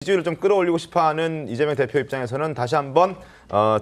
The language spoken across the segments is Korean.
지지율을 좀 끌어올리고 싶어하는 이재명 대표 입장에서는 다시 한번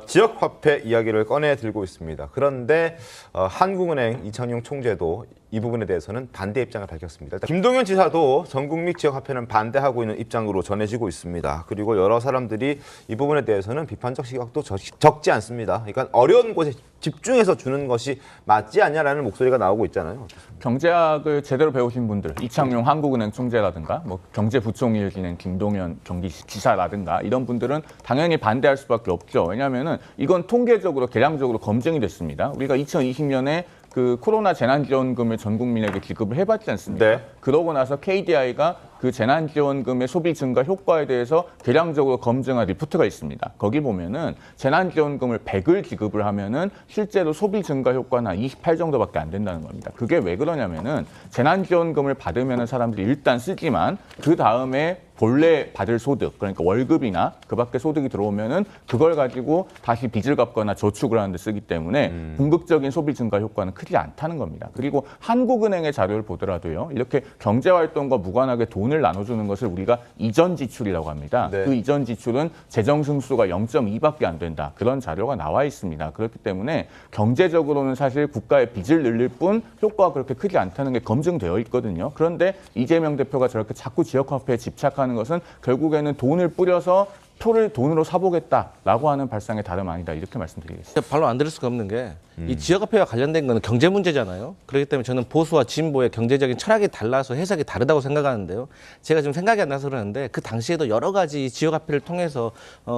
지역화폐 이야기를 꺼내 들고 있습니다. 그런데 한국은행 이창용 총재도 이 부분에 대해서는 반대 입장을 밝혔습니다. 김동연 지사도 전국민 지역화폐는 반대하고 있는 입장으로 전해지고 있습니다. 그리고 여러 사람들이 이 부분에 대해서는 비판적 시각도 적지 않습니다. 그러니까 어려운 곳에 집중해서 주는 것이 맞지 않냐라는 목소리가 나오고 있잖아요. 경제학을 제대로 배우신 분들, 이창용 한국은행 총재라든가 뭐 경제부총리를 지낸 김동연 경기지사라든가 이런 분들은 당연히 반대할 수밖에 없죠. 왜냐하면은 이건 통계적으로 계량적으로 검증이 됐습니다. 우리가 2020년에 그 코로나 재난지원금을 전 국민에게 지급을 해봤지 않습니까? 네. 그러고 나서 KDI가 그 재난지원금의 소비 증가 효과에 대해서 계량적으로 검증한 리포트가 있습니다. 거기 보면은 재난지원금을 100을 지급을 하면은 실제로 소비 증가 효과는 한 28 정도밖에 안 된다는 겁니다. 그게 왜 그러냐면은 재난지원금을 받으면은 사람들이 일단 쓰지만 그 다음에 본래 받을 소득, 그러니까 월급이나 그 밖에 소득이 들어오면은 그걸 가지고 다시 빚을 갚거나 저축을 하는 데 쓰기 때문에 궁극적인 소비 증가 효과는 크지 않다는 겁니다. 그리고 한국은행의 자료를 보더라도요, 이렇게 경제활동과 무관하게 돈을 나눠주는 것을 우리가 이전 지출이라고 합니다. 네. 그 이전 지출은 재정 승수가 0.2밖에 안 된다. 그런 자료가 나와 있습니다. 그렇기 때문에 경제적으로는 사실 국가의 빚을 늘릴 뿐 효과가 그렇게 크지 않다는 게 검증되어 있거든요. 그런데 이재명 대표가 저렇게 자꾸 지역화폐에 집착하는 것은 결국에는 돈을 뿌려서 표를 돈으로 사보겠다라고 하는 발상의 다름 아니다, 이렇게 말씀드리겠습니다. 바로 안 들을 수가 없는 게 이 지역화폐와 관련된 거는 경제 문제잖아요. 그렇기 때문에 저는 보수와 진보의 경제적인 철학이 달라서 해석이 다르다고 생각하는데요. 제가 지금 생각이 안 나서 그러는데 그 당시에도 여러 가지 지역화폐를 통해서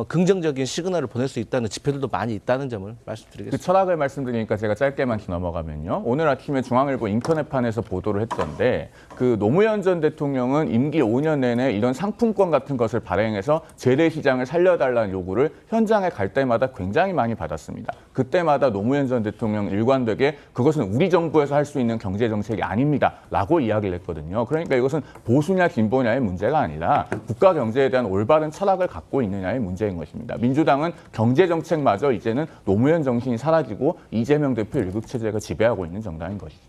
긍정적인 시그널을 보낼 수 있다는 지표들도 많이 있다는 점을 말씀드리겠습니다. 그 철학을 말씀드리니까 제가 짧게만 넘어가면요. 오늘 아침에 중앙일보 인터넷판에서 보도를 했던데 그 노무현 전 대통령은 임기 5년 내내 이런 상품권 같은 것을 발행해서 재래시장을 살려달라는 요구를 현장에 갈 때마다 굉장히 많이 받았습니다. 그때마다 노무현 전 대통령 일관되게 그것은 우리 정부에서 할 수 있는 경제정책이 아닙니다 라고 이야기를 했거든요. 그러니까 이것은 보수냐 진보냐의 문제가 아니라 국가 경제에 대한 올바른 철학을 갖고 있느냐의 문제인 것입니다. 민주당은 경제정책마저 이제는 노무현 정신이 사라지고 이재명 대표 일극체제가 지배하고 있는 정당인 것이죠.